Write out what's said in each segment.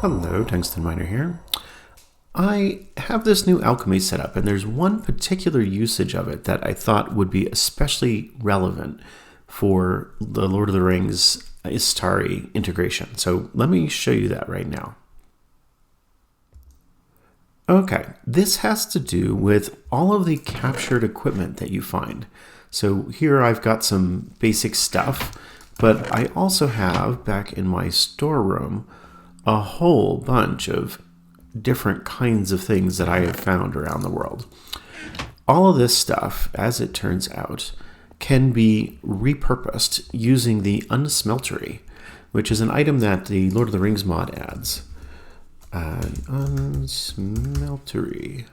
Hello, Tungsten Miner here. I have this new alchemy set up, and there's one particular usage of it that I thought would be especially relevant for the Lord of the Rings Istari integration. So let me show you that right now. Okay, this has to do with all of the captured equipment that you find. So here I've got some basic stuff, but I also have, back in my storeroom, a whole bunch of different kinds of things that I have found around the world. All of this stuff, as it turns out, can be repurposed using the unsmeltery, which is an item that the Lord of the Rings mod adds. Unsmeltery.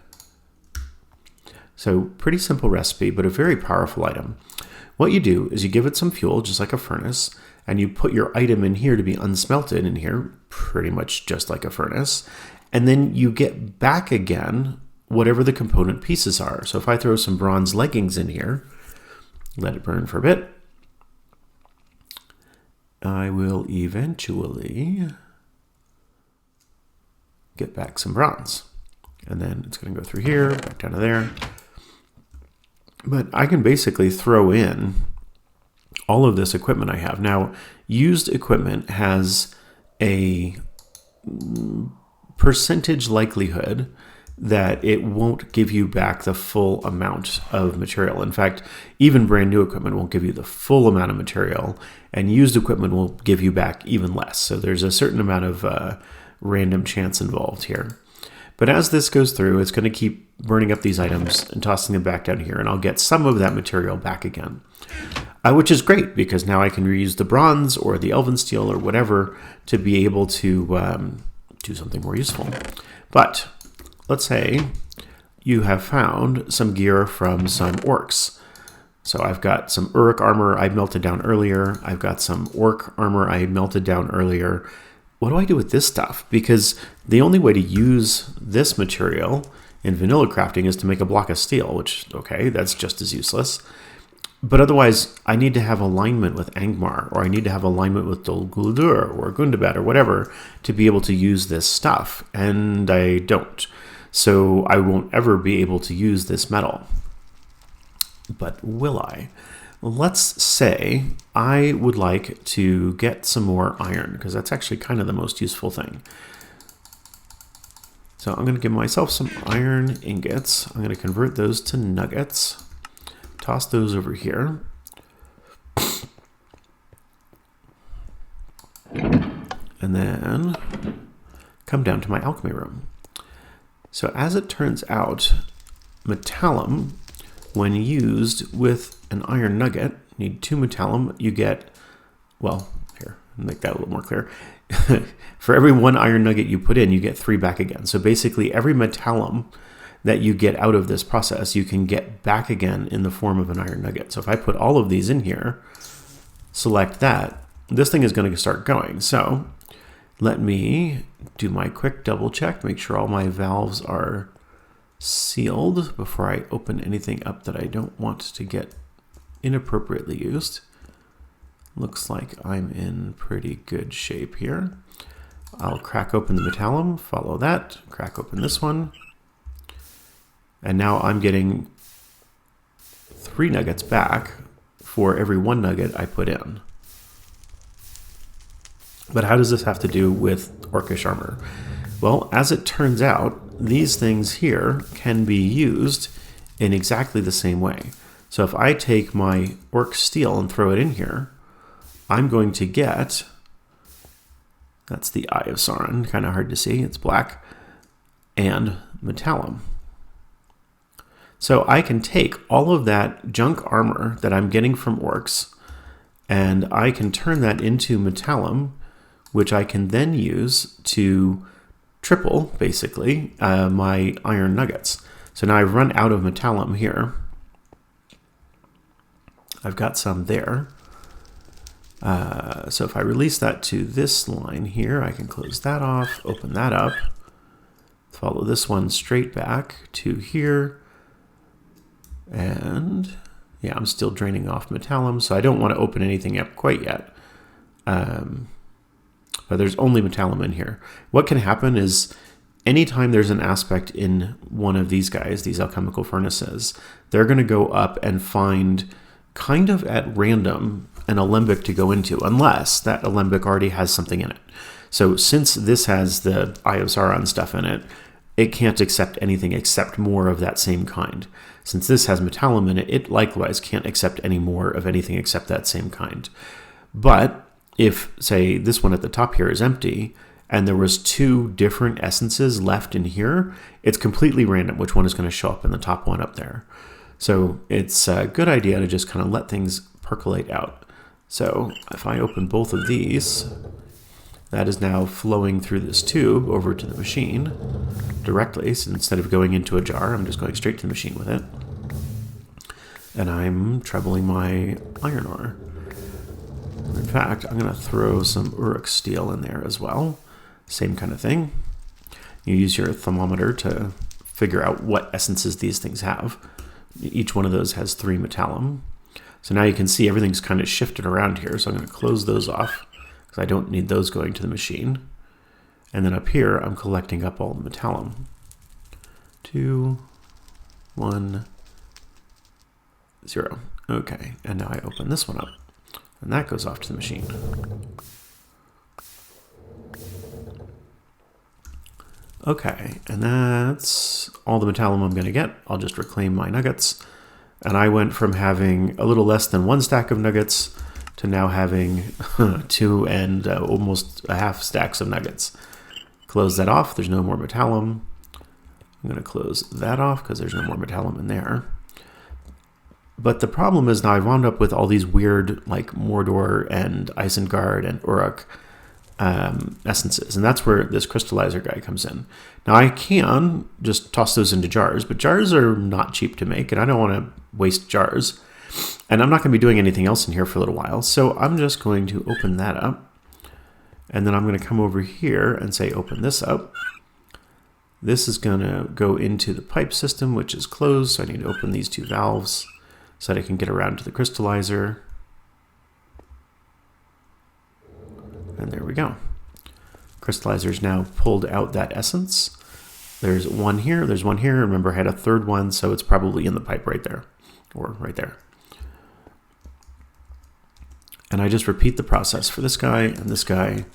So pretty simple recipe, but a very powerful item. What you do is you give it some fuel, just like a furnace, and you put your item in here to be unsmelted in here, pretty much just like a furnace, and then you get back again whatever the component pieces are. So if I throw some bronze leggings in here, let it burn for a bit, I will eventually get back some bronze. And then it's going to go through here, back down to there. But I can basically throw in all of this equipment I have. Now, used equipment has a percentage likelihood that it won't give you back the full amount of material. In fact, even brand new equipment won't give you the full amount of material, and used equipment will give you back even less. So there's a certain amount of random chance involved here. But as this goes through, it's going to keep burning up these items and tossing them back down here, and I'll get some of that material back again. Which is great, because now I can reuse the bronze or the elven steel or whatever to be able to do something more useful. But let's say you have found some gear from some orcs. So I've got some Uruk armor I melted down earlier. I've got some orc armor I melted down earlier. What do I do with this stuff? Because the only way to use this material in vanilla crafting is to make a block of steel, which, okay, that's just as useless. But otherwise, I need to have alignment with Angmar, or I need to have alignment with Dol Guldur or Gundabad or whatever to be able to use this stuff, and I don't. So I won't ever be able to use this metal. But will I? Let's say I would like to get some more iron, because that's actually kind of the most useful thing. So I'm going to give myself some iron ingots. I'm going to convert those to nuggets. Toss those over here. And then come down to my alchemy room. So as it turns out, metallum, when used with an iron nugget, need 2 metallum, you get, well, here, make that a little more clear. For every 1 iron nugget you put in, you get 3 back again. So basically every metallum that you get out of this process, you can get back again in the form of an iron nugget. So if I put all of these in here, select that, this thing is going to start going. So let me do my quick double check, make sure all my valves are sealed before I open anything up that I don't want to get inappropriately used. Looks like I'm in pretty good shape here. I'll crack open the metallum, follow that, crack open this one. And now I'm getting 3 nuggets back for every 1 nugget I put in. But how does this have to do with orcish armor? Well, as it turns out, these things here can be used in exactly the same way. So if I take my orc steel and throw it in here, I'm going to get, that's the Eye of Sauron, kind of hard to see, it's black, and metallum. So I can take all of that junk armor that I'm getting from orcs, and I can turn that into metallum, which I can then use to triple, basically, my iron nuggets. So now I've run out of metallum here. I've got some there. So if I release that to this line here, I can close that off, open that up, follow this one straight back to here. And yeah, I'm still draining off metallum, so I don't want to open anything up quite yet. but there's only metallum in here. What can happen is anytime there's an aspect in one of these guys, these alchemical furnaces, they're going to go up and find kind of at random an alembic to go into, unless that alembic already has something in it. So since this has the Eye of Sauron stuff in it, it can't accept anything except more of that same kind. Since this has metallum in it, it likewise can't accept any more of anything except that same kind. But if, say, this one at the top here is empty, and there was 2 different essences left in here, it's completely random which one is going to show up in the top one up there. So it's a good idea to just kind of let things percolate out. So if I open both of these, that is now flowing through this tube over to the machine directly. So instead of going into a jar, I'm just going straight to the machine with it. And I'm trebling my iron ore. In fact, I'm going to throw some Uruk steel in there as well. Same kind of thing. You use your thermometer to figure out what essences these things have. Each one of those has 3 metallum. So now you can see everything's kind of shifted around here. So I'm going to close those off because I don't need those going to the machine. And then up here, I'm collecting up all the metallum. 2, 1, 0. Okay, and now I open this one up. And that goes off to the machine. Okay, and that's all the metallum I'm going to get. I'll just reclaim my nuggets. And I went from having a little less than 1 stack of nuggets to now having 2 and almost a half stacks of nuggets. Close that off. There's no more metallum. I'm going to close that off because there's no more metallum in there. But the problem is now I've wound up with all these weird like Mordor and Isengard and Uruk essences, and that's where this crystallizer guy comes in. Now I can just toss those into jars, but jars are not cheap to make, and I don't want to waste jars. And I'm not going to be doing anything else in here for a little while, so I'm just going to open that up, and then I'm going to come over here and say open this up. This is going to go into the pipe system, which is closed, so I need to open these 2 valves so that I can get around to the crystallizer. And there we go. Crystallizer's now pulled out that essence. There's one here, there's one here. Remember, I had a 3rd one, so it's probably in the pipe right there, or right there. And I just repeat the process for this guy and this guy.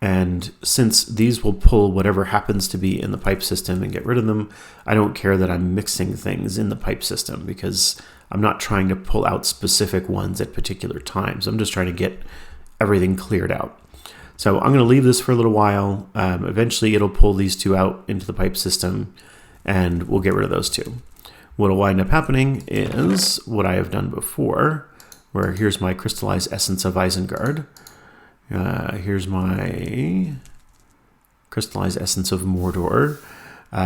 And since these will pull whatever happens to be in the pipe system and get rid of them, I don't care that I'm mixing things in the pipe system because I'm not trying to pull out specific ones at particular times. I'm just trying to get everything cleared out. So I'm going to leave this for a little while. Eventually it'll pull these 2 out into the pipe system and we'll get rid of those 2. What will wind up happening is what I have done before, where here's my crystallized essence of Isengard. Here's my crystallized essence of Mordor.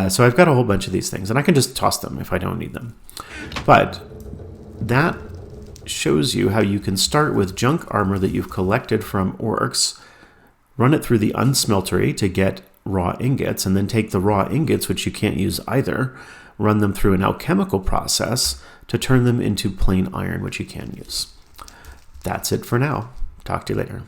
So I've got a whole bunch of these things, and I can just toss them if I don't need them. But that shows you how you can start with junk armor that you've collected from orcs, run it through the unsmeltery to get raw ingots, and then take the raw ingots, which you can't use either, run them through an alchemical process to turn them into plain iron, which you can use. That's it for now. Talk to you later.